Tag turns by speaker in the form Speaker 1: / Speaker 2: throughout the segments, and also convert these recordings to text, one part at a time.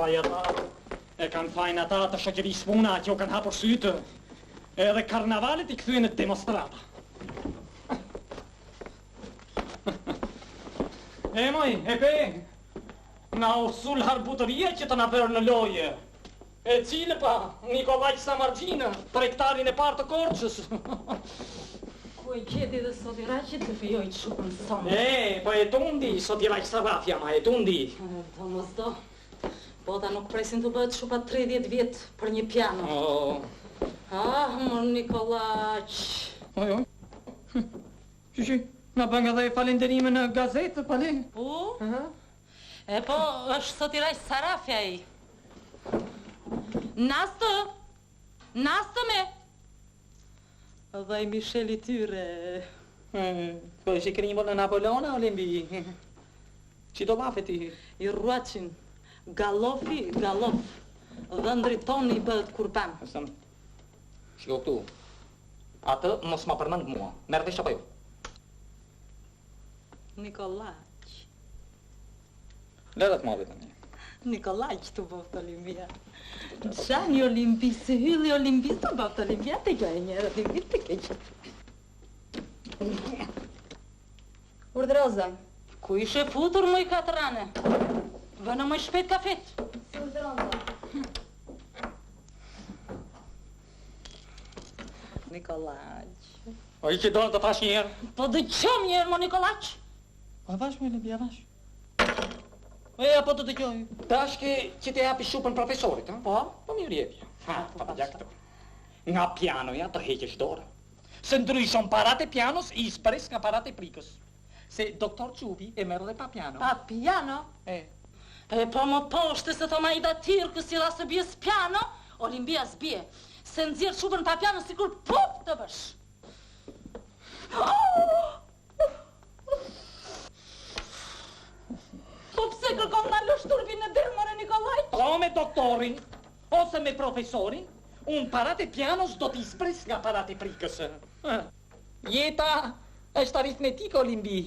Speaker 1: faj ata. E kanë fajnë ata të shoqërisë puna që u kanë hapur sytë. Edhe karnavalit I kthyen në demonstrata. E moj, e pe, na usul harbutëria që të na bërë në loje. E cilë pa, Nikolaj Samargjina, tregtarin e parë të Korçës.
Speaker 2: Ku e gjeti dhe Sotiraqit të fijoj të shupën sonë?
Speaker 1: Po e tundi, Sotiraq Sarrafja, ma e tundi.
Speaker 2: Do mos do, bota nuk presin të bëhet shupa 30 vjetë për një piano. Mor Nikolaq.
Speaker 1: Oj. Shishi, na bën edhe falenderime në gazetë, pale?
Speaker 2: Po? E po, është Sotiraq Sarrafja I. Nastë me! Dhe I Michel I tyre.
Speaker 1: Po e shikrinjë në Napoleona, Olimbi? Që do bafe ti?
Speaker 2: I ruacin, galof, dhe ndritoni I bëhet kurpan.
Speaker 3: Shiko këtu, atë mos ma përmend mua, merë vesh apo jo?
Speaker 2: Nikolaq.
Speaker 3: Lërët ma vetëm një.
Speaker 2: Nikolaq të bëftë Olimpia. Shani Olimpi, se hylli Olimpis të bëftë Olimpia, të kjo e njerë Olimpis të keqë.
Speaker 4: Urdhëroza.
Speaker 2: Ku ishe futur më I katrane? Vënë më shpejt kafet.
Speaker 4: Si urdhëroza.
Speaker 2: Nikolaq.
Speaker 1: O I që do të thash njerë?
Speaker 2: Po dë qëm njerë, mo Nikolaq?
Speaker 1: A vash me Olimbi, a vash?
Speaker 2: Apo të dëgjoj.
Speaker 3: Dashke që të japi shupën profesorit, ha? Po mirë jepi.
Speaker 1: Pa gjak të. Nga pianoja të heqesh dorë. Se ndryshon parat e pianos I spres nga parat e prikës. Se doktor Qubi e merë dhe pa piano.
Speaker 2: Pa piano? Po më poshte se thoma I da tirë kësi la se bje s'piano, Olimpia s'bje. Se nëzirë shupën pa piano si kur pup të bësh. Po pse kërkom nga lësh turbin në derë, more Nikolaj?
Speaker 1: Po me doktorin, ose me profesorin, unë parat e pianos do t'i spres nga parat e prikës. Jeta është aritmetikë, Olimbi.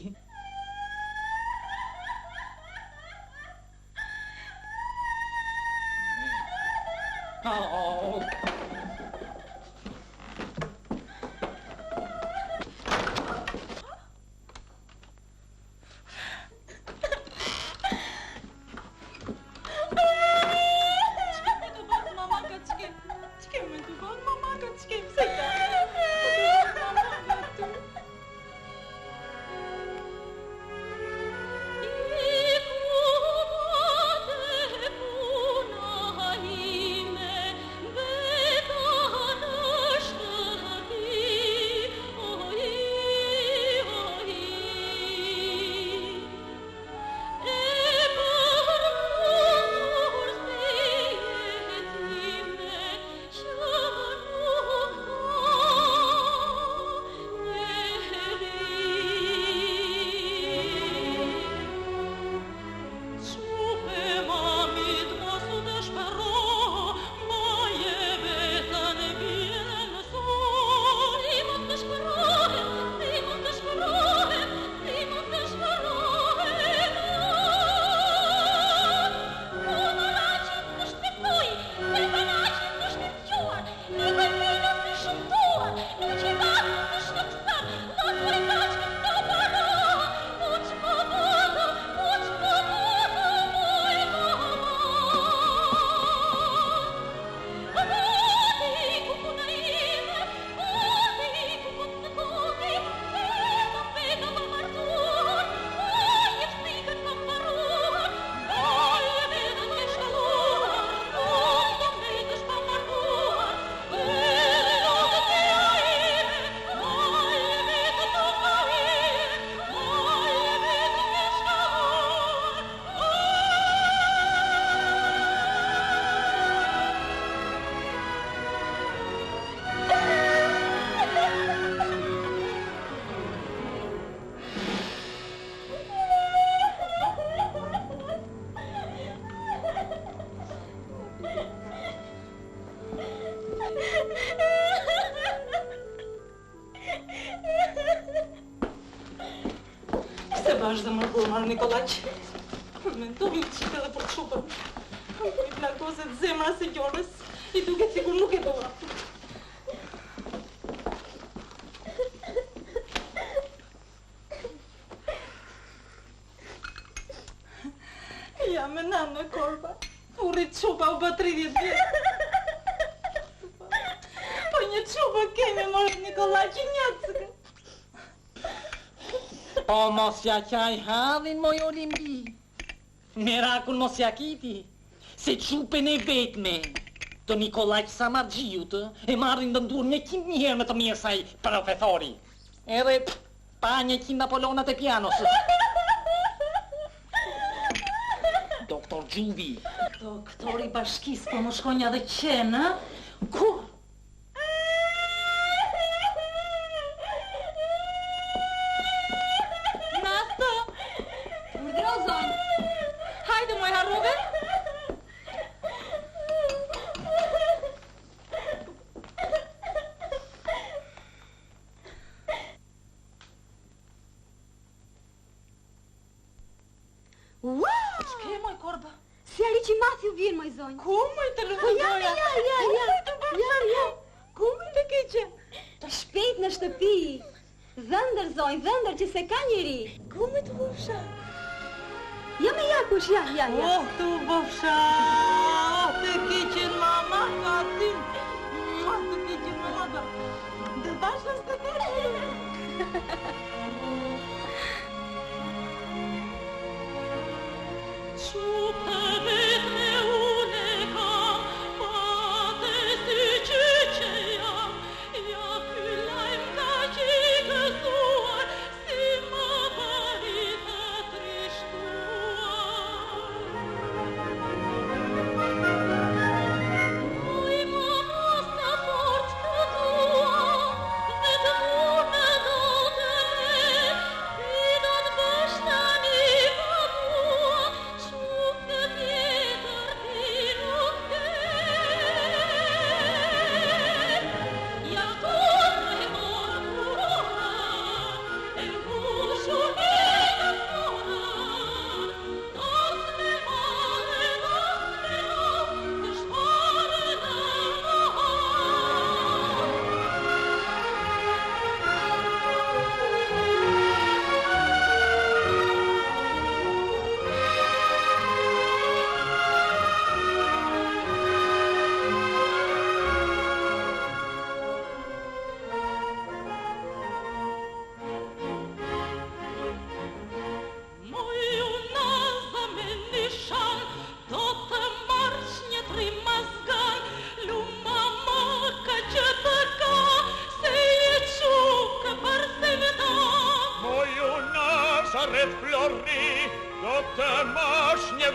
Speaker 2: Se vazhdo më kur marë Nikolaq. Mendoj që edhe për shupën. I plakoset zemra se gjorës, i duket sikur nuk e dora. Ja me nanë në korba, u rritë qupa u bë 30 vjetë. Po një qupa kemi morët Nikolaj që njëtësëkë.
Speaker 3: Po mos ja qaj hadhin moj Olimbi. Mirakun mos ja kiti, se qupën e vetme të Nikolaj Samargjiut e marrin dëndur 100 herë më të mirë saj profesori. Edhe pa 100 Napoleonat e pianos. Doktor Gjuvi.
Speaker 2: Doktori bashkis po më shkonja dhe qenë, kur? Nasto! Urdhëro zonjë. Hajde moj harrove. Shke moj korba?
Speaker 4: Sjeri që mathi u vjen, moj zonjë.
Speaker 2: Ku moj të
Speaker 4: Po ja.
Speaker 2: Ku moj të keqe?
Speaker 4: Të shpejt në shtëpi. Dhëndër, zonjë, dhëndër që se ka njeri.
Speaker 2: Ku moj të bofsha?
Speaker 4: Ja me ja kush, ja.
Speaker 2: Oh, të bofsha! Oh, të keqen mama, ka tim. Të keqen mama. Dhe bashkës të keqen.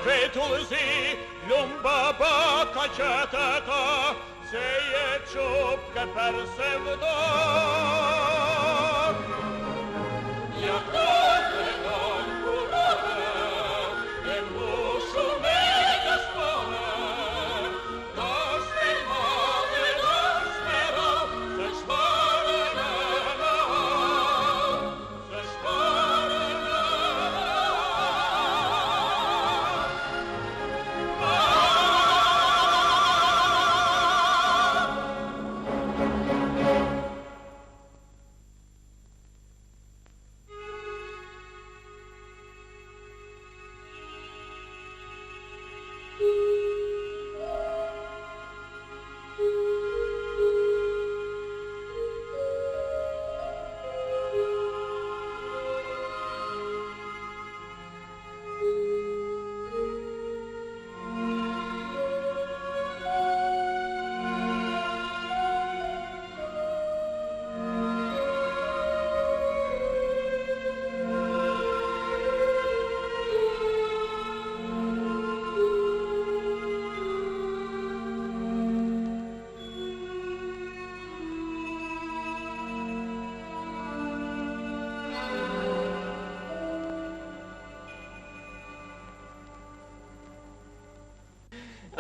Speaker 5: Vetulzi, lumba baka qëtëka, se je qupke për sevdo. Ja kote në kurore, e mushu me gëspone, dos me madhe, dos me rau, se shpare në rau, se shpare në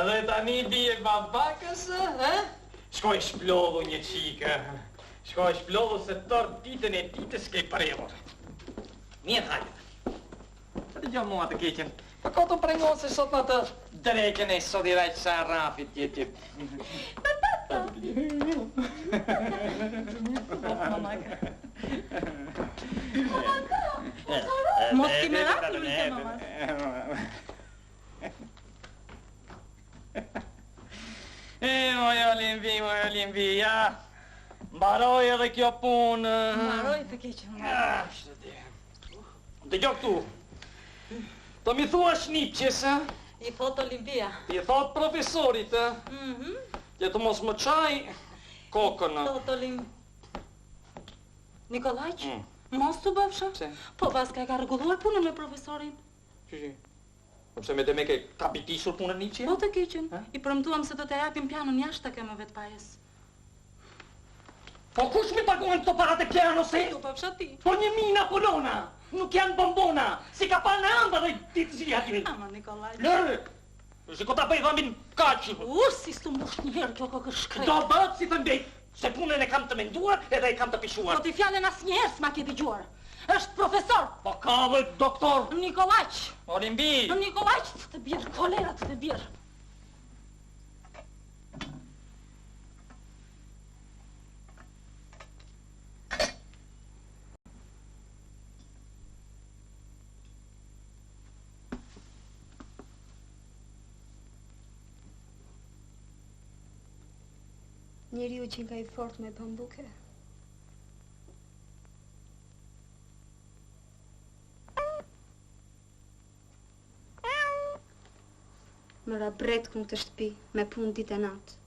Speaker 1: Dhe tani bie babakës, shkoj shplodhu një qikë. Shkoj shplodhu se tërë ditën e ditës kej premur. Mirë hajtë. Të gjo mua të keqen,
Speaker 3: Pa ko të prengon se sot në të drejken e sot i rajtë sa rafit tjetë.
Speaker 2: Mos ti me ratë, mi të mama.
Speaker 3: Moj Olimbi, ja. Mbaroj edhe kjo punë.
Speaker 2: Mbaroj të keqë.
Speaker 3: Dëgjoj këtu. Të mi thua Shnipqes,
Speaker 2: I thot Olimpia.
Speaker 3: I thot profesorit, që të mos më qaj kokën.
Speaker 2: Thot Nikolaj, mos të bëfshë?
Speaker 3: Pse?
Speaker 2: Po pas ka rregulluar punën me profesorin.
Speaker 3: Që? Pse me me ke kapitisur punën një që?
Speaker 2: Po të keqen. I premtuam se do të japim pianon jashtë takemeve të pajes.
Speaker 3: Po kush mi paguan këto parat e piano se?
Speaker 2: Tu bëfshë ti.
Speaker 3: Po një mina polona, nuk janë bombona, si ka pa në amba dhe ditë si aty.
Speaker 2: Ama Nikolaj.
Speaker 3: Lërë, se ko ta bëj dhamin kaqë.
Speaker 2: Si s'tu mbush njëherë kjo kokë shkret.
Speaker 3: Do bëtë si të ndej, se punën e kam të menduar edhe e kam të pishuar.
Speaker 2: Po ti fjallën as njerës ma ke dëgjuar. Është profesor.
Speaker 3: Po ka dhe doktor.
Speaker 2: Nikolaj.
Speaker 3: Olimbi.
Speaker 2: Nikolaj, të birë, kolera të birë.
Speaker 4: Njeriu që nga I fort me bambuke. Mëra bret kënë të shtëpi, me punë ditë e natë.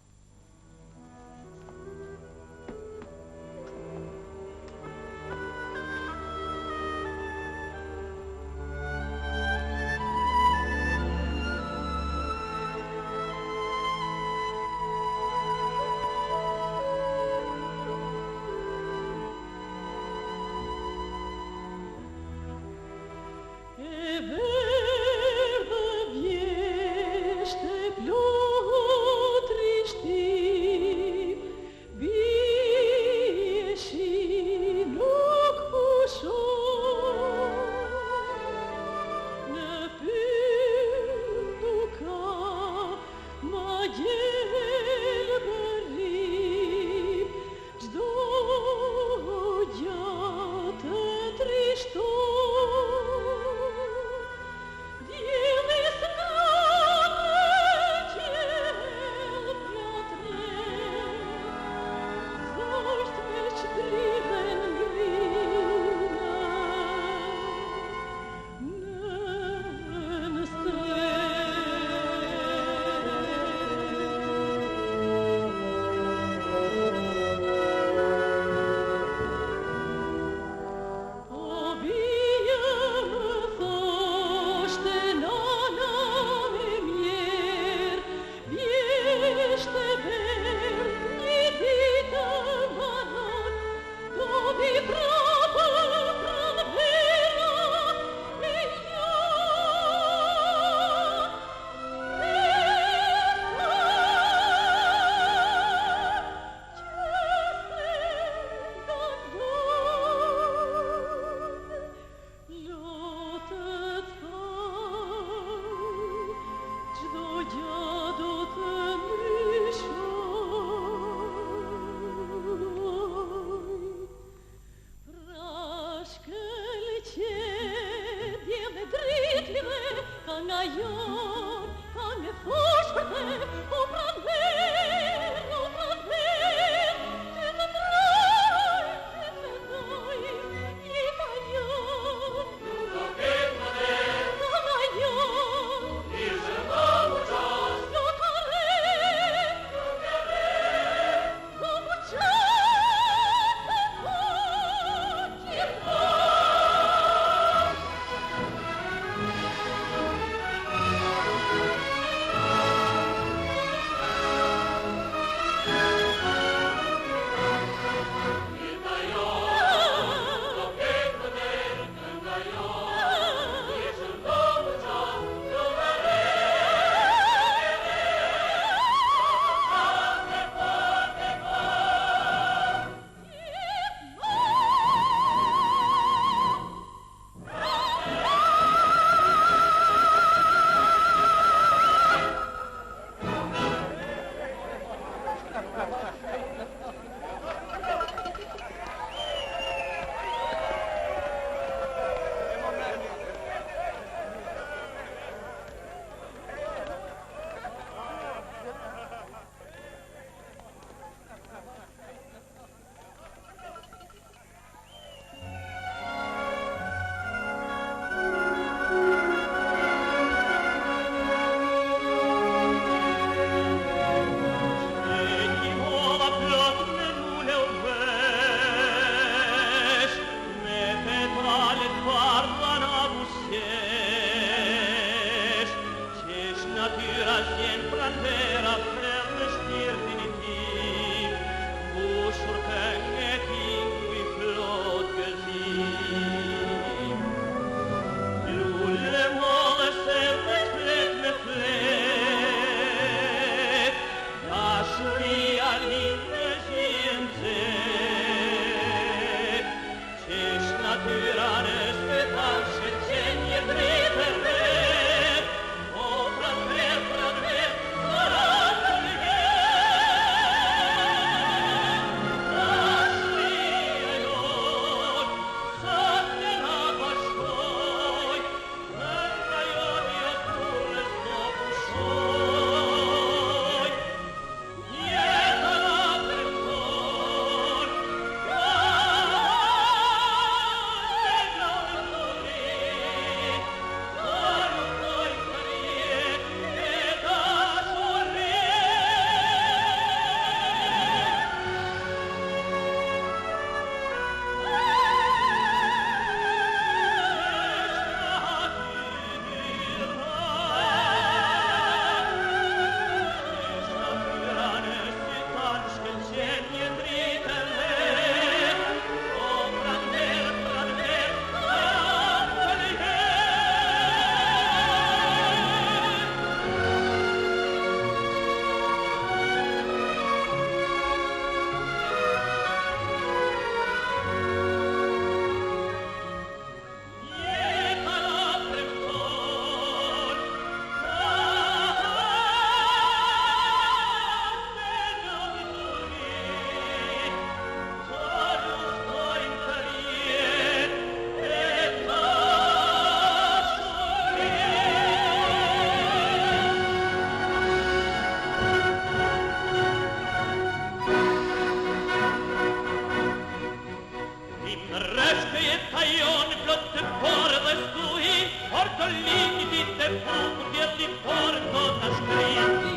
Speaker 5: Në rreshtë jeta jonë plot të forë dhe stuhi, por të limiti të bukur djeli forë do të shkri.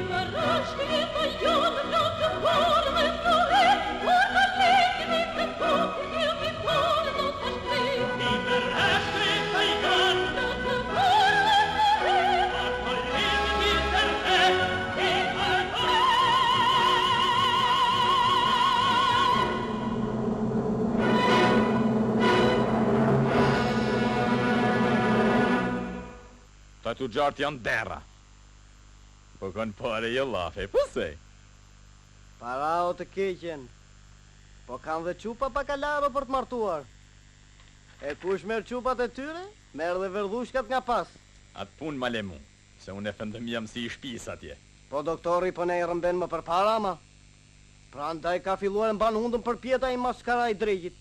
Speaker 2: Në rreshtë jeta jonë plot të forë dhe stuhi, por të limiti të bukur djeli forë do të shkri.
Speaker 5: Në rreshtë jeta jonë plot të forë dhe stuhi, por të limiti të
Speaker 6: Ta tu gjartë janë dera. Po kanë pare jo lafe, pëse?
Speaker 7: Para o të keqen, po kanë dhe qupa pa kalaro për të martuar. E kush merë qupat e tyre, merë dhe verdhushkat nga pas.
Speaker 6: Atë punë ma le mu, se unë e fëndëm jam si i shpis atje.
Speaker 7: Po doktori po ne i rëmben më për para, ma. Pra ndaj ka filluar në banë hundën për pjeta i maskara i dregjit.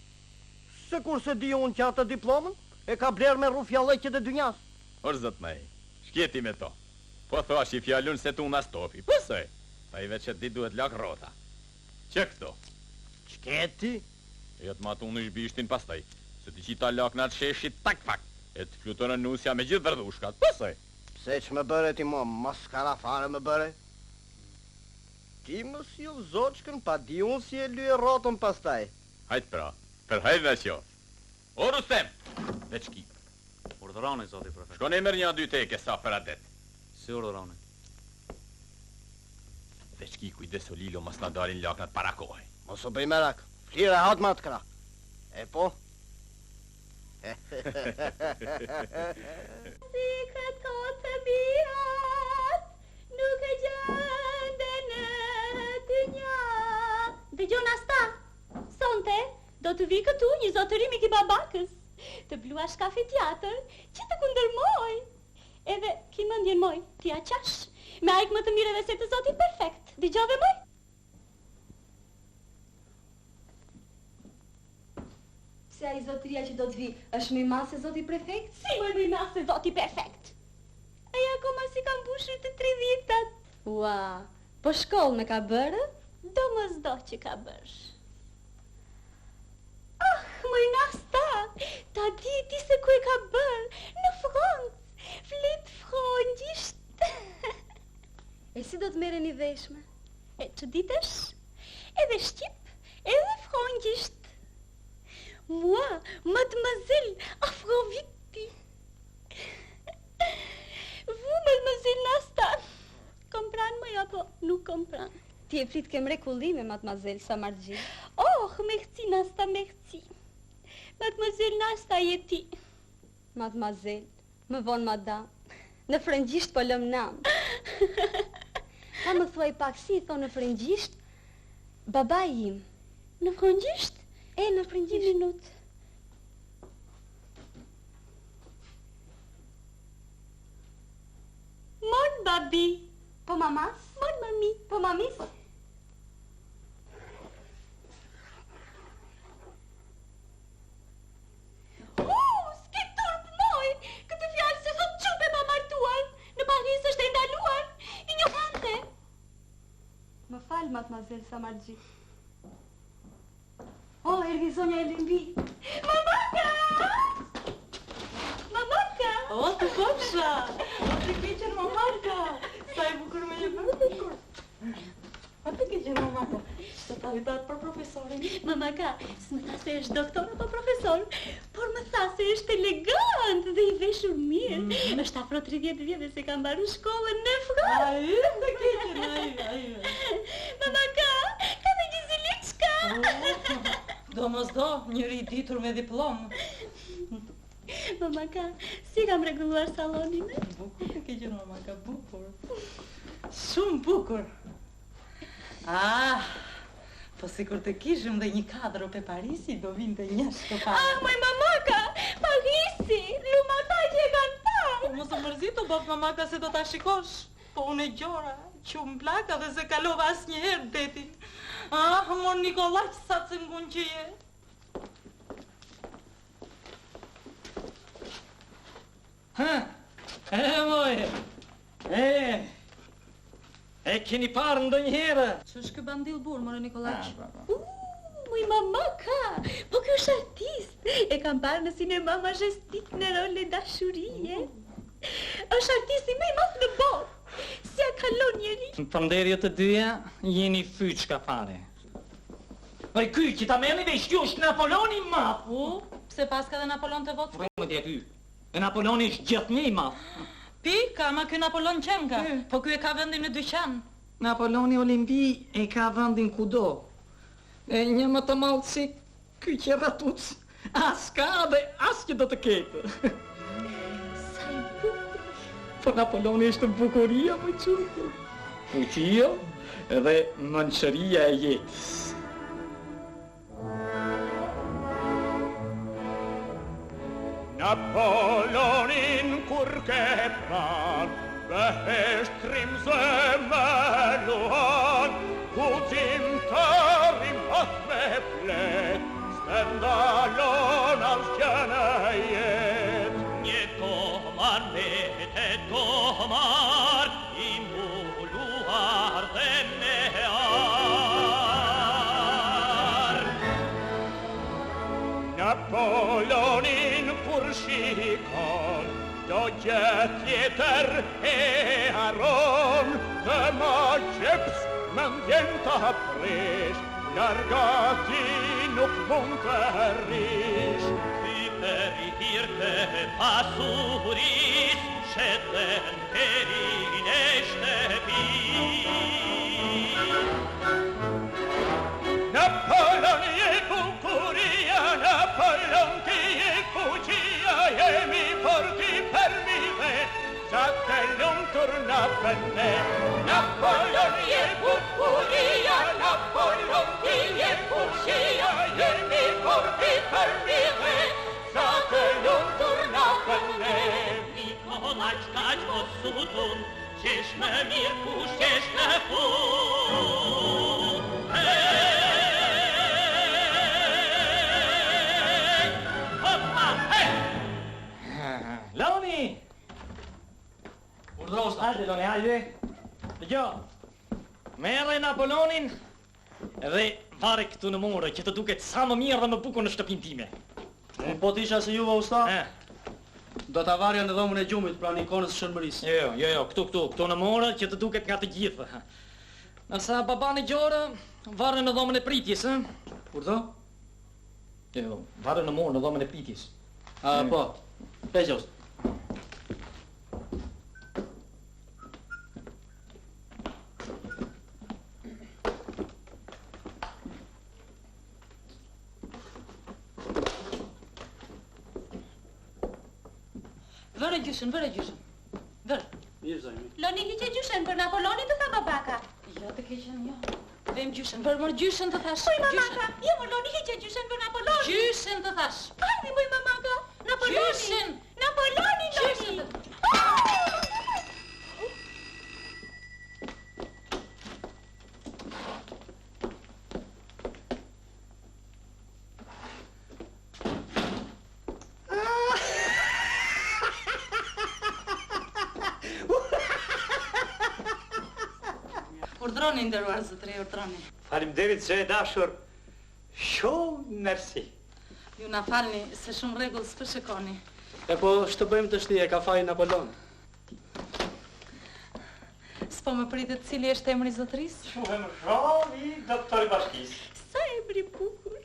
Speaker 7: Se kur se di unë që atë diplomën, e ka blerë me rufja lëqet e dynjas.
Speaker 6: Orë zëtë me, shkjeti me to. Po thash i fjallun se tu nga stopi, pëse? Ta i veqet dit duhet lak rota. Që këto?
Speaker 7: Shketi?
Speaker 6: Jetë ma tu në shbishtin pastaj, se ti qita lak në atë sheshit tak fak, e të fluturën nusja me gjithë verdhushkat, pëse?
Speaker 7: Pse që më bëre ti mo, maskara fare më bëre? Ti më si u zoqkën, pa di unë si e lyë rotën pastaj.
Speaker 6: Hajtë pra, për hajtë dhe qo. O Rustem, veçki.
Speaker 8: Urdhëroni, zoti prefekt.
Speaker 6: Shkon e mërë një dy teke sa për adet.
Speaker 8: Si urdhëroni?
Speaker 6: Veçki kujdes o Lilo mas na dalin laknat para kohë.
Speaker 7: Mos u bëj merak, flire hatë ma të kra. E po?
Speaker 4: Si këto të birat, nuk e gjende në të nja. Dëgjon asta, sonte, do të vi këtu një zotërim i ki babakës, të blua shkafi tjatër, që të kundërmoj. Edhe ki mëndjen moj, ti a qash, me ajk më të mire dhe se të zoti perfekt. Dëgjove moj? Se a i zotëria që do të vi, është më i madh se zoti prefekt? Si më i madh se zoti perfekt? Aja akoma si kam bushur të 30-tat. Ua, po shkollë me ka bërë? Do mos do që ka bërë. Ah, më i nasta, ta di ti se ku e ka bërë, në Francë, flet frëngjisht. E si do të merren i veshme? E që ditësh, edhe shqip, edhe frëngjisht. Mua, mademoiselle Afroviti. Vous, mademoiselle Nasta, kompran më apo nuk kompran? Ti e flit ke mrekullime, mademoiselle Samargji. Oh, merci Nasta, merci. Mademoiselle Nasta je ti. Mademoiselle, më vonë madame. Në frëngjisht po lëm nam. Ta më thuaj pak si i thonë në frëngjisht, baba im. Në frëngjisht? E, në frëngjisht. Një minut. Mon babi. Po mamas? Mon mami. Po mamis? S'ke turp moj! Këtë fjallë se sot qupe ma martuar. Në Paris është e ndaluar. Ignorante. Më falë, mademoiselle Samargji. Oh, erdi zonja Elimbi. Mamaka! Mamaka!
Speaker 3: O, të kopsha! O, të keqen mamaka! Sa e bukur me një bukur! O, të keqen mamaka! Shtë të avitat për profesorin.
Speaker 4: Mamaka, s'më tha se është doktor apo profesor, por më tha se është elegant dhe i veshur mirë. Është afro 30 vjetë se ka mbaru shkollën në Francë.
Speaker 3: Ai, të keqen, ai.
Speaker 4: Mamaka, ka me gjiziliçka.
Speaker 3: Do mos do, njëri ditur me diplomë.
Speaker 4: Mamaka, si kam rregulluar sallonin?
Speaker 3: Bukur të keqen mamaka, bukur. Shumë bukur. Ah, po sikur të kishim dhe një kadro pe Parisi, do vinte një shtëpare.
Speaker 4: Ah, moj mamaka, Parisi, lumata që e kanë parë.
Speaker 3: Po mos e mërzito, bab mamaka, se do ta shikosh. Po unë e gjora, qumë plaka dhe se kalova as njëherë detin. Ah, mor Nikolaq, sa të ngun që je.
Speaker 1: Moje, e keni parë ndonjëherë?
Speaker 2: Që është kë bandil burë, more Nikolaq?
Speaker 4: Moj mamaka, po kjo është artist. E kam parë në sinema Majestic në rol e dashurie. Është artisti më i madh në botë. Si a kalon njeri?
Speaker 3: Përnderje të dyja, jeni fyçka fare. Oj, ky që ta merrni vesh, kjo është Napoleoni i madh.
Speaker 2: Pse paska dhe Napoleon të votë?
Speaker 3: Rëmë dhe ky. E Napoleoni është gjithë një i madh.
Speaker 2: Pika, ma ky Napoleon qenga. Po ky e ka vendin në dyqan.
Speaker 3: Napoleoni Olimpi e ka vendin kudo. E një më të madh si ky që ratuc. As ka dhe as që do të ketë.
Speaker 4: Sa i bukur.
Speaker 3: Po Napoleoni është bukuria më qurë. Fuqia edhe mençëria e jetës.
Speaker 5: Napoleonin kur ke pran, beheshtrim zemëluan, kudzimtari mas me flet, stendalon as gjënë jet. Një tomar vete tomar, i mbuluar dhe me Napoleonin kur shikon, do gjë tjetër e haron, të ma qeps më ndjen të prish, largati nuk mund të rish. Ty për i hirtë pasuris, shetën herin e shtëpis. Napoleon je bukuria, Napoleon ti je fuqia, jemi forti per vive, sa të lumtur na për ne. Napoleon je bukuria, Napoleon ti je fuqia, jemi forti per vive, sa të lumtur na për ne. Nikolaj qkaq po sutun, qesh më mirë kush qesh në fund.
Speaker 3: Loni! Urdhros, hajde, Loni, hajde. Dëgjo, merre Napoleonin edhe vare këtu në more, që të duket sa më mirë dhe më bukur në shtëpinë time.
Speaker 9: Unë po t'isha si juve usta, do t'a varja në dhomën e gjumit pra një konës shërmërisë.
Speaker 3: Jo, këtu në more që të duket nga të gjithë. Nësa babani Gjorë, varë në dhomën e pritjes,
Speaker 9: Kur tho?
Speaker 3: Jo, varë në more në dhomën e pritjes.
Speaker 9: A, po, peqos.
Speaker 2: Vërë gjyshen. Vërë.
Speaker 9: Mirë, zajmi.
Speaker 4: Loni hiqe gjyshen për Napoleonin të tha babaka.
Speaker 2: Jo të keqen, jo. Vem gjyshen, vërë mërë gjyshen të thash.
Speaker 4: Poj mamaka, jo më Loni hiqe gjyshen për Napoleonin.
Speaker 2: Gjyshen të thash.
Speaker 4: Hajde moj mamaka, Napoleonin.
Speaker 2: Gjyshen.
Speaker 4: Napoleonin,
Speaker 2: Gjyshen
Speaker 4: Loni.
Speaker 2: të Urdroni nderuar zotëri, urdroni.
Speaker 10: Faleminderit se e dashur. Shumë mersi.
Speaker 2: Ju na falni se shumë rregull s'po shikoni.
Speaker 9: E po, shtë bëjmë të shti, e ka faj Napoleon.
Speaker 2: S'po më pritet cili është emri zotërisë?
Speaker 10: Shumë doktori bashkisë.
Speaker 4: Sa emri bukur.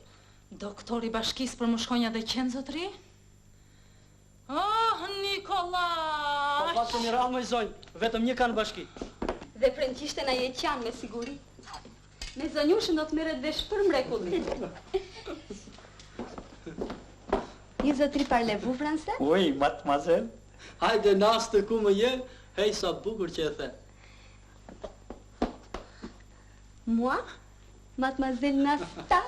Speaker 2: Doktori bashkisë për mushkonja dhe qenë zotëri? Oh, Nikolaj!
Speaker 9: Po, patë për mira më i zonjë, vetëm një kanë bashki.
Speaker 4: Dhe frënqishten a je qanë me siguri. Me zonjushën do të merret vesh për mrekullit. Një zotri parlez-vous français?
Speaker 10: Oui, mademoiselle.
Speaker 9: Hajde nastë ku më je, hej sa bukur që e the.
Speaker 4: Moi? Mademoiselle Nasta?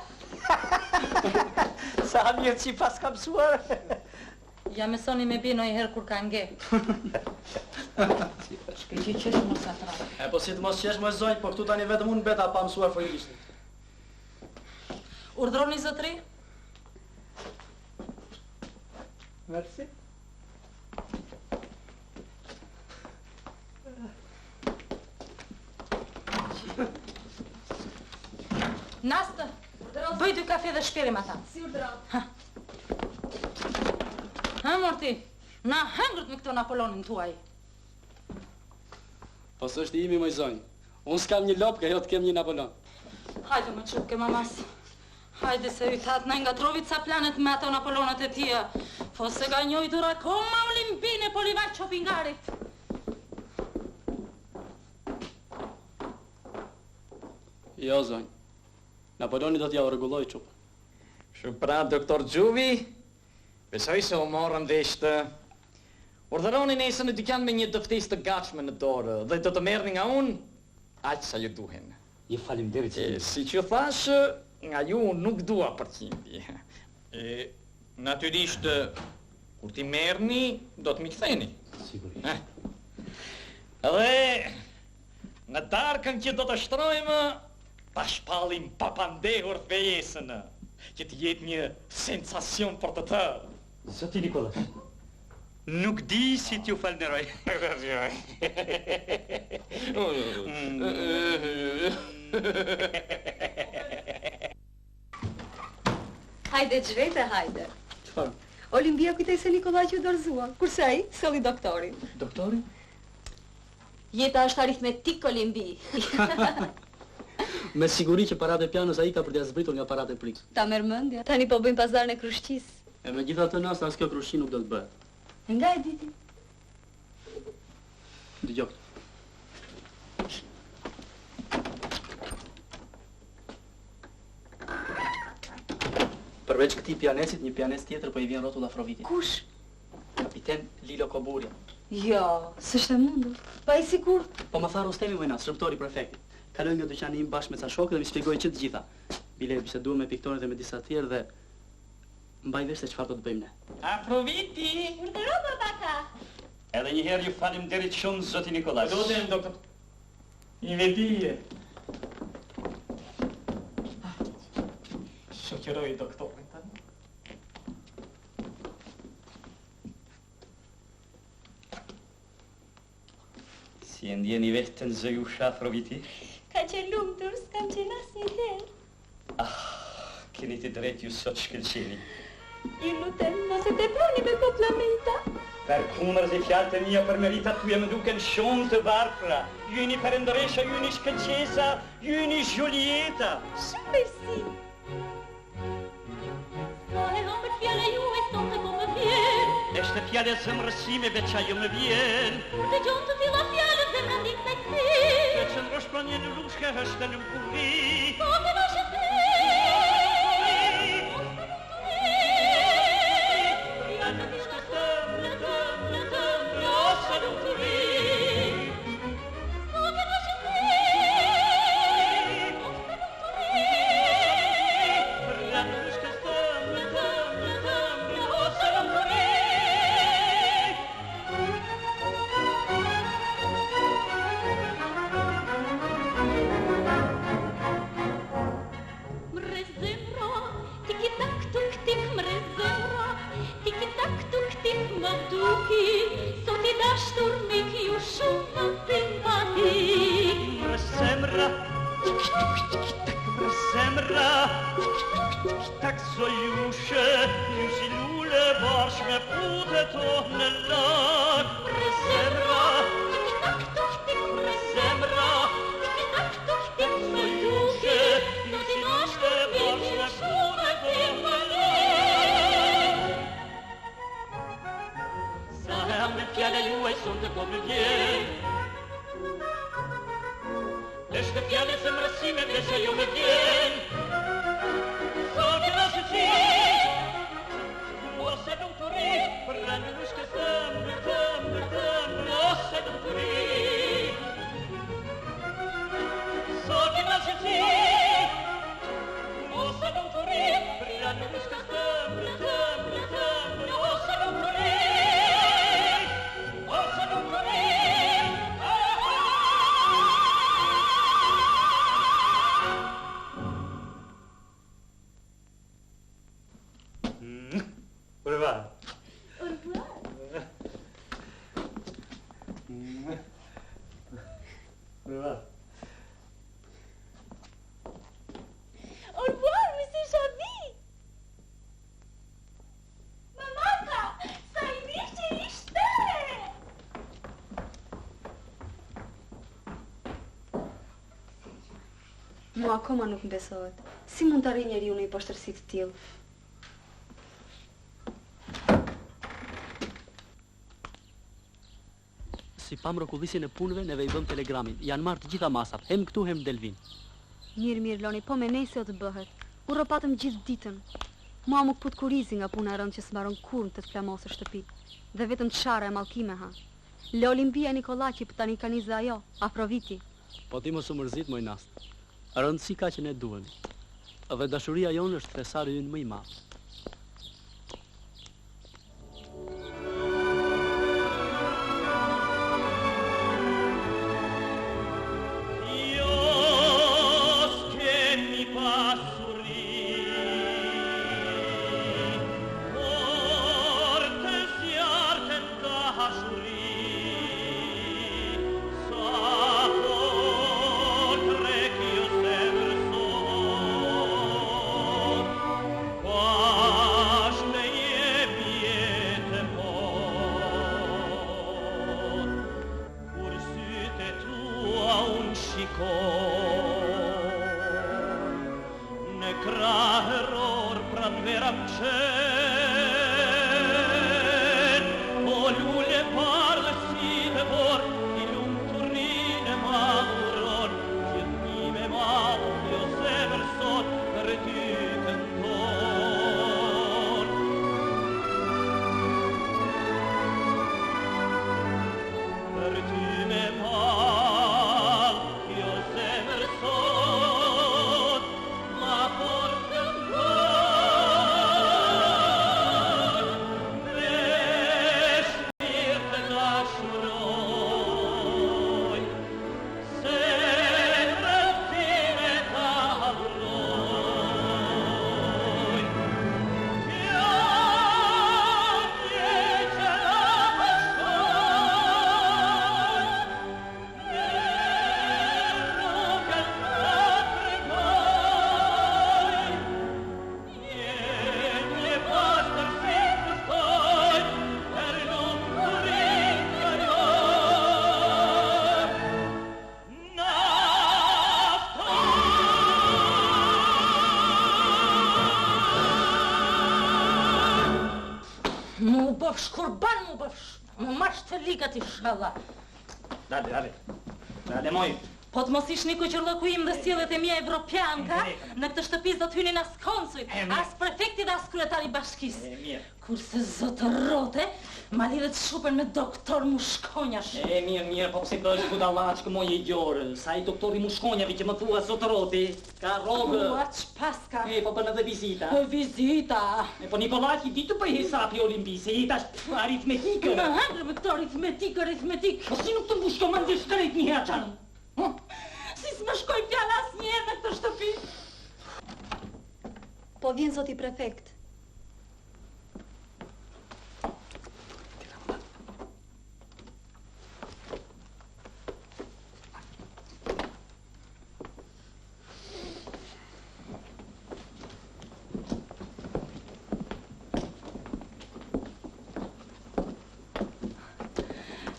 Speaker 10: Sa mirë që pas kam suar.
Speaker 2: Ja mësoni me bino i herë kur ka nge. Shkë që qesh mos atra.
Speaker 9: E po si të mos qesh më zonjë, po këtu tani vetëm unë beta pa mësuar frëngjisht.
Speaker 2: Urdhroni zotëri?
Speaker 10: Merci.
Speaker 2: Nastë, bëj dy kafe dhe shperim ata.
Speaker 4: Si urdhron.
Speaker 2: Marti, na hëngrët me këto Napoleonin tuaj.
Speaker 9: Po s'është imi më zonjë. Unë s'kam një lopë, ka jo të kem një Napoleon.
Speaker 2: Hajde më çupke mamas. Hajde se ju tatë na ngatrovit sa planet me ato Napoleonat e tia. Po se ga njojtur akoma Olimpine polivaj qopingarit.
Speaker 9: Jo, zonjë. Napoleoni do t'ja u rregulloj çup.
Speaker 1: Pra, doktor Gjuvi, besoj se u morën vesh të... Urdhëroni nesër në dyqan me një dëftesë të gatshme në dorë dhe do të merrni nga unë aq sa ju duhen.
Speaker 10: Ju faleminderit.
Speaker 1: Si që thash, nga ju nuk dua përqindje. Natyrisht, kur ti merrni, do të mi ktheni.
Speaker 10: Sigurisht.
Speaker 1: Edhe në darkën që do të shtrojmë, ta shpallim papandehur fejesën, që të jetë një sensacion për të tërë.
Speaker 10: Zoti Nikolas, nuk di si t'ju falënderoj.
Speaker 4: Hajde gjvete, hajde.
Speaker 9: Çfarë?
Speaker 4: Olimpia kujtej se Nikolaj që dorëzua, kurse ai solli doktorin.
Speaker 9: Doktori?
Speaker 4: Jeta është aritmetik Olimbi.
Speaker 9: Me siguri që paratë e pianos ai ka për t'ia zbritur nga paratë e prikës.
Speaker 4: Ta merr mendja. Tani po bëjmë pazarën e Krushqisë.
Speaker 9: E megjithatë nas as kjo Krushqi nuk do të bëhet.
Speaker 4: Nga e diti?
Speaker 9: Dëgjoj. Përveç këtij pianesit, një pianes tjetër po i vjen rrotull Afrovitit.
Speaker 4: Kush?
Speaker 9: Kapiten Lilo Koburia.
Speaker 4: Jo, s'është e mundur. Pa i sigurt.
Speaker 9: Po më tha Rostemi Mojnas, shërptori prefektit. Kaloj nga dyqani im bashkë me ca shokë dhe mi shpjegoj që të gjitha. Bile biseduam me piktorët dhe me disa tjerë dhe mbaj vesh se çfarë do të bëjmë ne.
Speaker 1: Afroviti!
Speaker 4: Urdhëro babaka.
Speaker 10: Edhe një herë ju faleminderit shumë zoti Nikolas.
Speaker 1: Lutem, doktor. I vedije. Shoqëroj doktorin tani.
Speaker 10: Si e ndjeni vetën zëjusha Afroviti?
Speaker 4: Ka qenë lumtur, s'kam qenë asnjëherë.
Speaker 10: Keni të drejtë ju sot shkëlqeni.
Speaker 4: Ju lutem, mos e teproni me komplimenta.
Speaker 10: Per kundër se fjalët e mia për meritat tuaja më duken shumë të varfra. Ju jeni perëndëresha, ju jeni shkëlqesa, ju jeni Julieta.
Speaker 4: Shumë mersi.
Speaker 2: Sa e hëmbët fjala juaj sonte po më vjen.
Speaker 10: Është fjala e zemrësime veç ajo më vjen.
Speaker 2: Kur dëgjon të tilla fjalë zemra ndik me kthi.
Speaker 10: Të qëndrosh pra një në lushke është në mkulli.
Speaker 2: Po të vashë ti.
Speaker 5: Tak sojusze, ju si lule bashkë me putet to në lak. Zemra, zemra, sojusze, ju si lule bashkë me putet to në lak.
Speaker 10: Sa herë fjala juaj sonte po më vjen. Është fjala e zemrësime veç ajo më vjen.
Speaker 4: Mua akoma nuk më besohet. Si mund të arrijë njeriu në një poshtërsi të tillë?
Speaker 9: Si pam rrokullisin e punëve, neve I bëm telegramin. Janë marrë të gjitha masat, hem këtu, hem Delvin.
Speaker 4: Mirë, Loni, po me nejse o të bëhet. U rropatëm gjithë ditën. Mua më këput kurizi nga puna e rëndë që s'mbaron kurrë të flamosë shtëpi. Dhe vetëm të shara e mallkime ha. Olimpia Nikolaqi për tani ka nizë ajo, afro viti.
Speaker 9: Po ti mos u mërzit, moj Nast. Rëndësi ka që ne duhemi. Dhe dashuria jonë është thesari ynë më I madh.
Speaker 2: Shkurban mu bëfsh, mu mash të ligat inshallah.
Speaker 10: Dale, moj.
Speaker 2: Po të mos ish një kuqërllëku im dhe sjelljet e mia evropianka, në këtë shtëpi do të hynin as konsulli, as prefekti dhe as kryetari I bashkisë. Kurse zotë Rote, ma lidhet shupën me doktor Mushkonjash.
Speaker 3: Mirë, po pse do është budallaqë moje gjorë, sa I doktori Mushkonjavi që më thua zotë Roti, ka rogë.
Speaker 2: Aq paska.
Speaker 3: Po bën edhe vizita.
Speaker 2: Vizita.
Speaker 3: Po Nikolaqi ditë bëj hesapi olimpisi, I tash aritmetikë.
Speaker 2: Në hangre me këto aritmetik.
Speaker 3: Po si nuk të mbush komandë shkret një haçan?
Speaker 2: Si s'më shkoj fjala asnjëherë në këtë shtëpi.
Speaker 4: Po vjen zoti prefekt.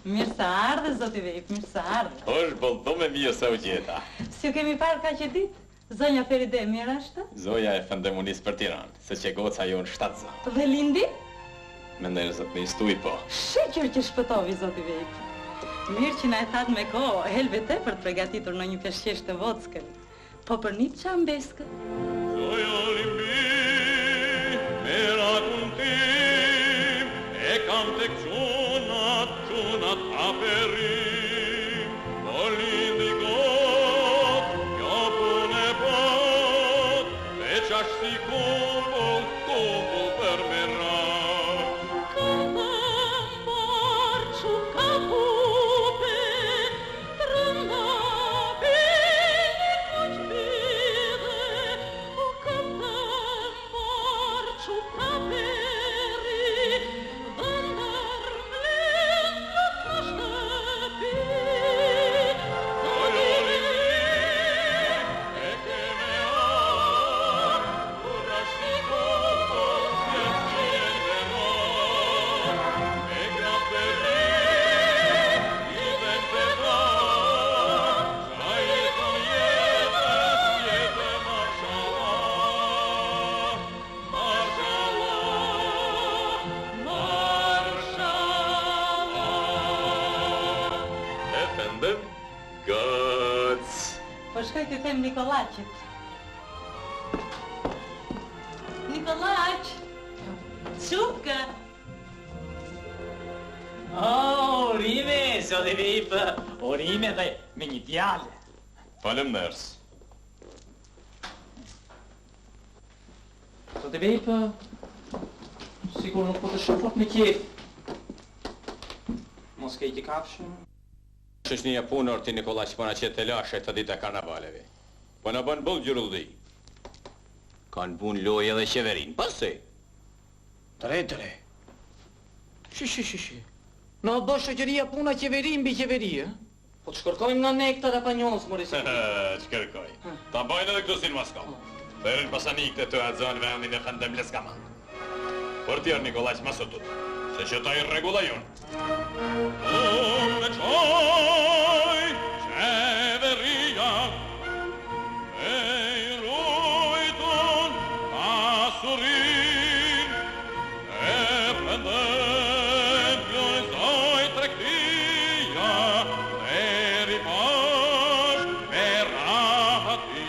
Speaker 11: Mirë se ardhe, zoti Vejp, mirë se ardhe.
Speaker 6: Është bëlldo me mjë se u gjeta.
Speaker 11: Si u kemi parë ka që ditë? Zonja Feride mirë është?
Speaker 6: Zoja e fëndemunis për Tiranë, se që goca jo në 7 zonë.
Speaker 11: Dhe Lindi?
Speaker 6: Mendoj zot me istuj po.
Speaker 11: Sheqër që shpëtovi, zoti Vejp. Mirë që na e thatë me ko, helvete për të pregatitur në një peshqesh të vockën. Po për një qambeskë.
Speaker 5: Zoja Limbi, me rakun tim, e kam tek qunat aperim, po lindi got, kjo pun e bot, veç ashtë si kumbull për me rak.
Speaker 2: Këndëm barqu kapupe, trënda bini kuqbide, u këndëm barqu kaperi, dëndër mlin lët në
Speaker 11: ti them Nikolaqit. Nikolaq! Çupka!
Speaker 1: Orime, zoti Vip. Orime dhe me një djalë.
Speaker 6: Faleminderit.
Speaker 1: Zoti Vip, sigur nuk po të shofot në kjef. Mos ke i të kafshën?
Speaker 6: Është një punër ti Nikolaq po na qet të lashe të ditë e karnavaleve. Po na bën bull gjurulli. Kanë bun lojë edhe qeverin, pasi?
Speaker 1: Tre. Shi. Në bë shoqëria puna qeveri mbi qeveri, e? Po të shkërkojmë nga nektar e panjohës, mori se.
Speaker 6: Shkërkoj. Ta bajnë edhe këtu si në Moskov. Thërën pasanik të të adzon vendin e fëndëm leskaman. Për tjerë Nikolaq masotut, se që ta i regula jonë. Me qoj, qeveria, e i rujtun pasurin, e pëndëm gjojzoj trektia, deri pash me rahati.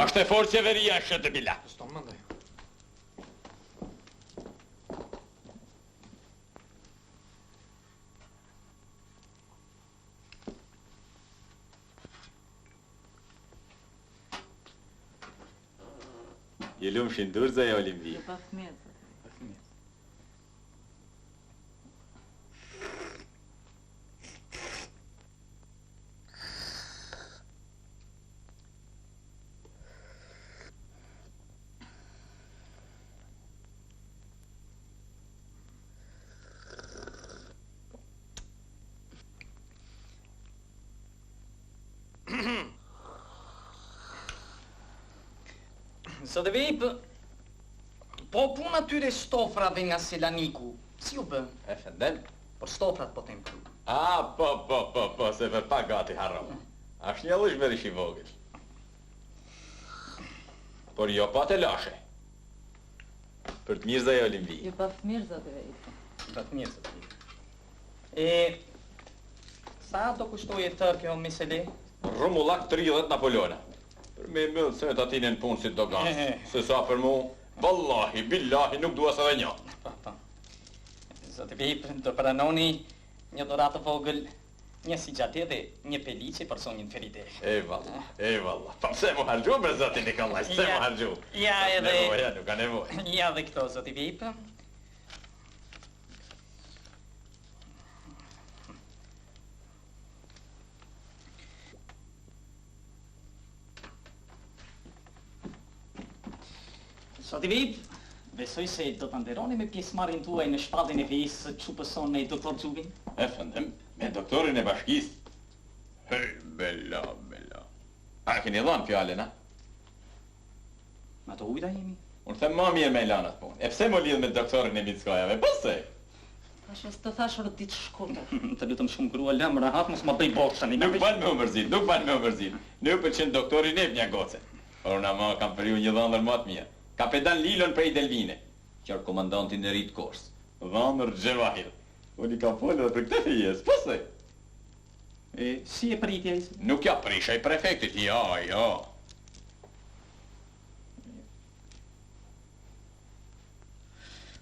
Speaker 6: Ashtë e forë qeveria është të bila.
Speaker 1: Sto më ndaj.
Speaker 6: Je lumë shindur zë e Olimpi.
Speaker 11: Je pa fëmijët.
Speaker 1: Zotë Vip, po puna tyre stofrave nga Selaniku, si u bë?
Speaker 6: E fëndem?
Speaker 1: Por stofrat po tem pru.
Speaker 6: Po, se për pa gati harrova. Ashtë një lush verish I vogël. Por jo pa të lashe. Për të mirë zë e Olimpi.
Speaker 11: Je pa fëmirë, zotë Vip.
Speaker 1: Pa të mirë, zotë Vip. Sa do kushtoj e të kjo miseli?
Speaker 6: Rumullak 30 Napoleona. Për me mëllë se të atin e në punë si të doganë. Se sa për mu, vallahi, billahi, nuk dua së dhe një.
Speaker 1: Pa. Zotë Vip, do pranoni një doratë vogël, një si gjate dhe një pelici për sonjën ferite.
Speaker 6: E valla. Pa pse mu hargju, bre zotë Nikolaj, pse mu hargju?
Speaker 1: Ja edhe...
Speaker 6: Nevoja, nuk ka nevoj.
Speaker 1: Ja edhe këto, zotë Vip. Zotë Vip, besoj se do të nderoni me pjesëmarrjen tuaj në shpalljen e vejës çupëson me doktor Xhubin?
Speaker 6: E fëndem, me doktorin e bashkisë. Hej, bella. A keni dhanë fjallën, a?
Speaker 1: Ma të ujda jemi?
Speaker 6: Unë them ma mirë me lanat punë. E pse më lidh me doktorin e Mickajave, pëse?
Speaker 11: Tash të thash rrët ditë shkurtër.
Speaker 1: Të lutëm shumë grua lëmë rahat, mos ma bëj boksën.
Speaker 6: Nuk ban me umërzit. Në pëlqen doktori nef një goce. Por unë ama kam përju një dhëndër më të mirë. Kapetan Lilon prej Delvine, qërë komandantin e rritë Kors. Dhëndër Gjevahir. Unë I kam folë dhe për këtë fijes, pëse?
Speaker 1: Si e pritja isë?
Speaker 6: Nuk ja prisha I prefektit, ja.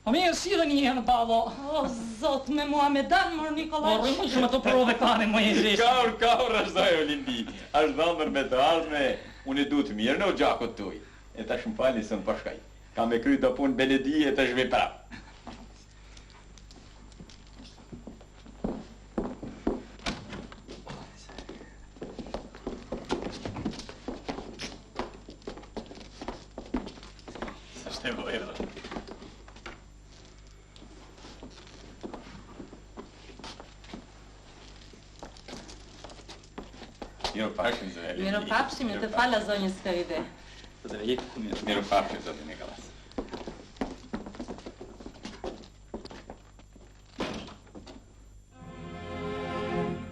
Speaker 1: O mirë, si dhe një herë, babo.
Speaker 11: O, zot, me mua me danë, mërë Nikolaj.
Speaker 1: O, rëmë shumë të prove kane, më e zeshtë.
Speaker 6: Kaur, është dojë Olimpi. Ashtë dhëndër me të ardhme, unë e du të mirë në gjakot tuj. E ta shumë fali së në pashkaj. Ka me kry të punë Benedi e të shve prap. Nevojë. Miropafshim, zë.
Speaker 11: Miropafshim, të fala zonjës Feride.
Speaker 6: Miropafshim, zotë Nikolas.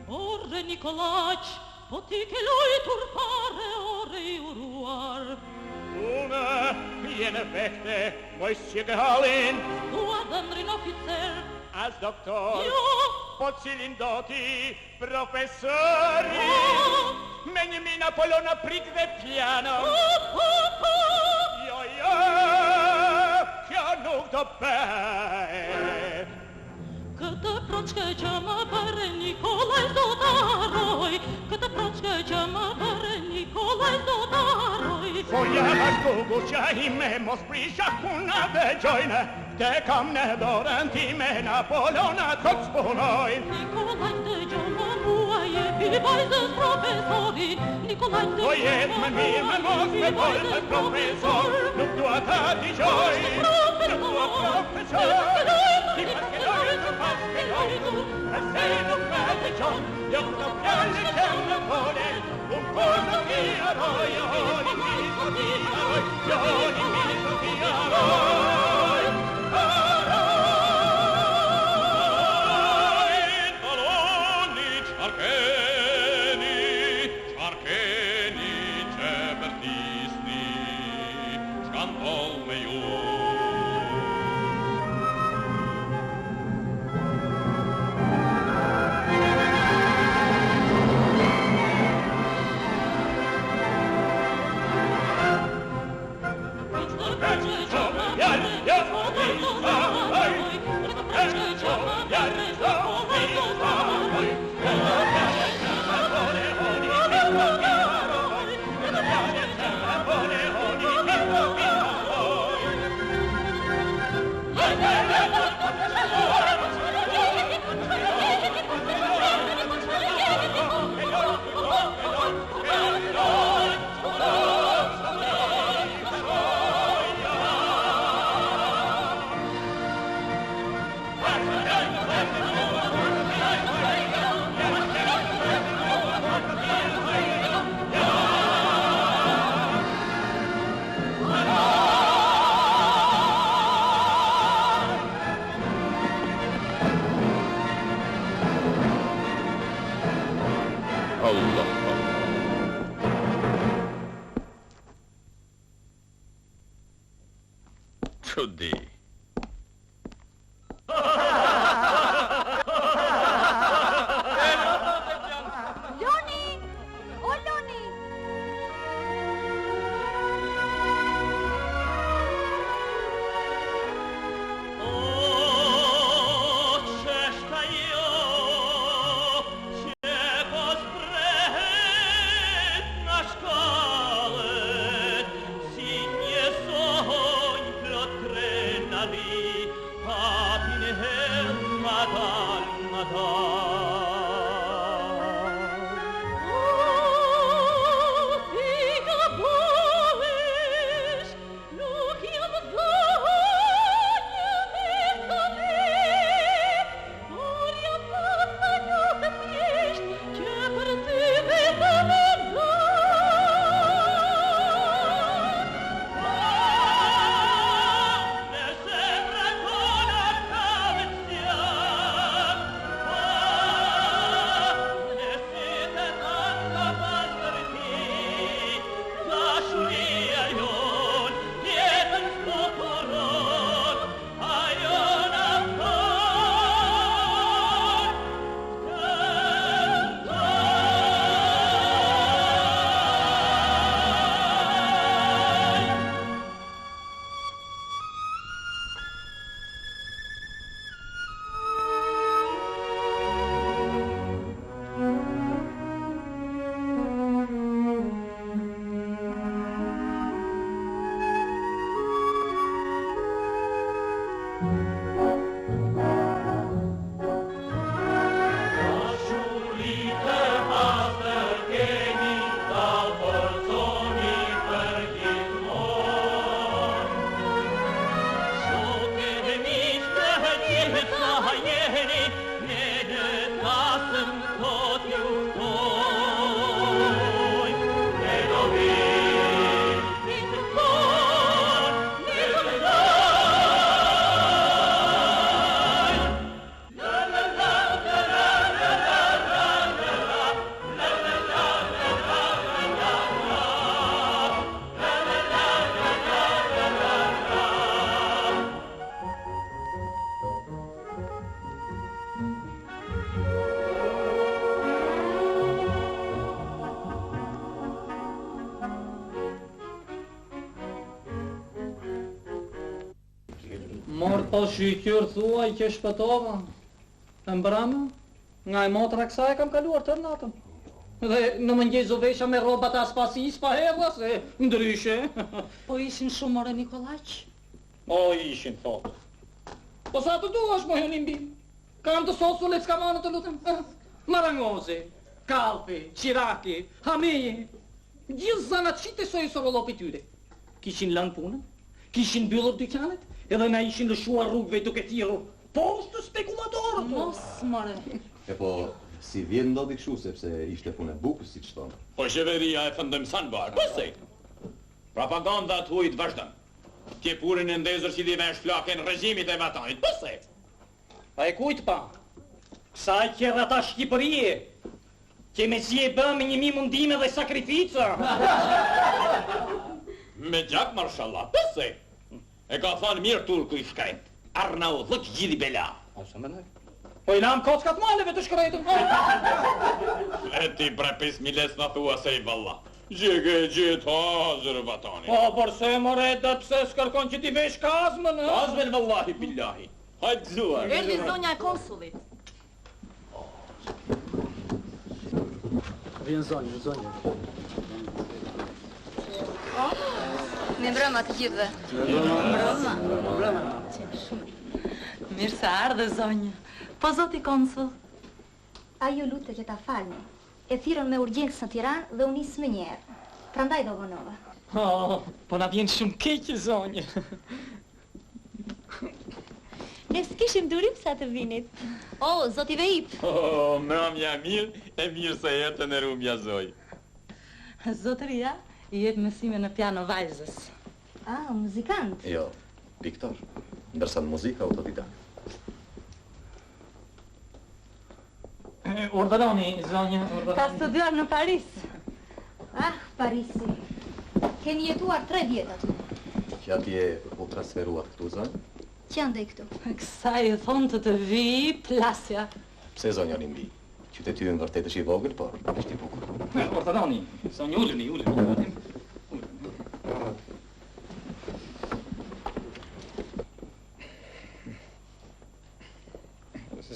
Speaker 2: Ore Nikolaq, po ti che lui turpare ore i uruar.
Speaker 5: Una, viene fekte, moj sjegehalin,
Speaker 2: Tu adandrin oficer,
Speaker 5: as doktor,
Speaker 2: jo,
Speaker 5: po cilin doti, profesori, menj mina polona prik dhe piano. Jo, kjo nuk do bëhet.
Speaker 2: Këtë proçke që më bëre Nikolaj Zotaroj, këtë proçke që më bëre Nikolaj Zotaroj.
Speaker 5: Foja bashku që ime mos prisha kuna dhe gjojnë, te kam në dorën time Napolona të spunojnë.
Speaker 2: Nikolaj të gjoma mua je pi vajzës profesori, Nikolaj të
Speaker 5: Po jetë më mirë me mos me bojnë të profesor, nuk dua ta t'i gjojnë, nuk dua profesor. Ti paskelojnë, të paskelojnë, e se nuk me t'i gjojnë, jo të fjallë që në vole, un porto t'i aroj, jo një miso t'i aroj, jo një miso t'i aroj.
Speaker 6: Çudi.
Speaker 4: Loni! O Loni!
Speaker 2: O, qeshta jo, që po zbrehet
Speaker 3: Po shqyqyr thuaj që shpëtova. E mbrama, nga e motra kësaj kam kaluar tërë natën. Dhe në mëngjes u vesha me rrobat aspasis pa hedha se ndryshe.
Speaker 2: Po ishin shumë ore Nikolaq?
Speaker 3: O ishin, thotë. Po sa të duash, mo Jolimbi? Kam të sosu le s'kamanët të lutem. Marangozi, kalpi, qiraki, hameje. Gjithë zanatçit e sojë sorollopi tyre. Kishin lënë punën, kishin mbyllur dyqanet, edhe na ishin lëshuar rrugëve duke thirrur poshtë spekulatorët.
Speaker 2: Mos, more.
Speaker 12: E po, si vjen ndodhi kështu sepse ishte punë e bukur siç thonë.
Speaker 6: Po qeveria e fëndëmsan barë, pëse? Propaganda të hujt vazhdon. Tje purin e ndezër që di vesh flakën regjimit e vatanit, pëse?
Speaker 3: Pa e kujt pa? Kësaj kjerë ata Shqipërie, që me si e bëmë një mi mundime dhe sakrifica.
Speaker 6: Me gjak, marshallah, pëse? E ka thënë mirë turku i shkrejt, Arnau dhëq gjithi bela.
Speaker 3: A sa menoj? Po i lam kockat maleve të shkrejtën.
Speaker 6: E ti prepis miles në thua se i valla. Gjege e gjithë hazër vatani.
Speaker 3: Po, përse more, dhe pse s'kërkon që ti vesh kazmën, e?
Speaker 6: Kazmën vallahi billahi. Hajtë zuar.
Speaker 2: Erdi zonja e konsulit.
Speaker 9: Vjen zonja.
Speaker 4: Me mbrëma të gjithëve.
Speaker 11: Mbrëma. Mirë se ardhe, zonjë. Po zoti konsul?
Speaker 4: A ju lutë që ta falni. E thirën me urgjencë në Tiranë dhe u nisë më njerë. Prandaj do vonova.
Speaker 3: Po na vjen shumë keqë, zonjë.
Speaker 4: Ne s'kishim durim sa të vinit. O, zoti Veip.
Speaker 6: Mramja mirë, e mirë se jetë në rumja zoj.
Speaker 11: Zotëria i jep mësime në piano vajzës.
Speaker 4: Muzikant.
Speaker 12: Jo, piktor. Ndërsa në muzika autodidakt.
Speaker 3: Urdhëroni, zonjë, urdhëroni.
Speaker 4: Ka studiuar në Paris. Parisi. Keni jetuar 3 vjet aty.
Speaker 12: Që atje u transferuat këtu, zonjë?
Speaker 4: Që andej këtu?
Speaker 11: Kësa i thonë të vi plasja.
Speaker 12: Pse, zonja Limbi? Qyteti ju në vërtet është i vogël, por është i bukur.
Speaker 3: Urdhëroni, zonjë, ulleni.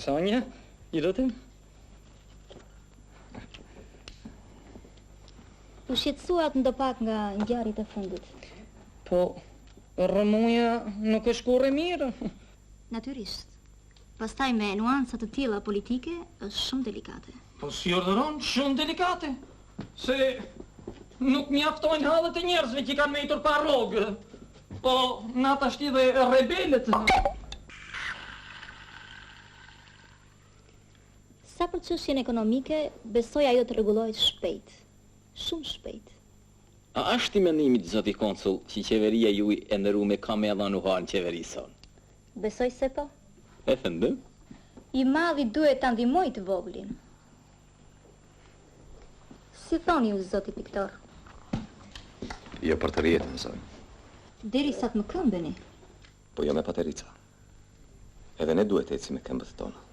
Speaker 3: Zonjë, i lutem?
Speaker 4: U shqetësuat ndo pak nga ngjarjet e fundit.
Speaker 3: Po, rëmuja nuk është kurrë mirë.
Speaker 4: Natyrisht. Pastaj me nuancat të tilla politike është shumë delikate.
Speaker 3: Po si urdhëron, shumë delikate. Se nuk mjaftojnë hallet e njerëzve që kanë mejtur pa rrogë. Po, nata shti dhe rebelët.
Speaker 4: Sa për çështjen ekonomike, besoj ajo të rregullohet shpejt. Shumë shpejt.
Speaker 13: A është i mendimit, zoti konsul, që qeveria juaj e ndërume ka me dhënë uha në qeverison?
Speaker 4: Besoj se po.
Speaker 13: E thëndëm?
Speaker 4: I madhi duhet ta ndihmoj të voglin. Si thoni ju, zoti piktor?
Speaker 12: Jo për të rjetën, zonjë.
Speaker 4: Derisa të më këmbeni.
Speaker 12: Po jo me paterica. Edhe ne duhet eci me këmbët tona.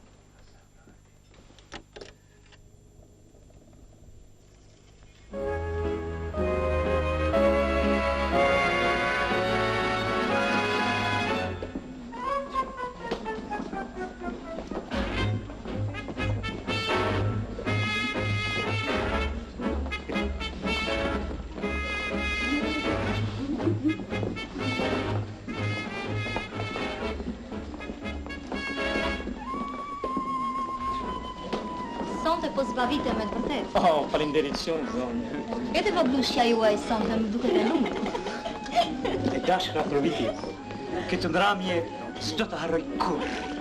Speaker 4: Sonte po zbavite me të vërtet.
Speaker 3: Faleminderit shumë, zonjë.
Speaker 4: Ete voglushja juaj sonte më duket e lumtur.
Speaker 10: E dashur Afroditi, këtë ndramje s'do të harroj kurrë.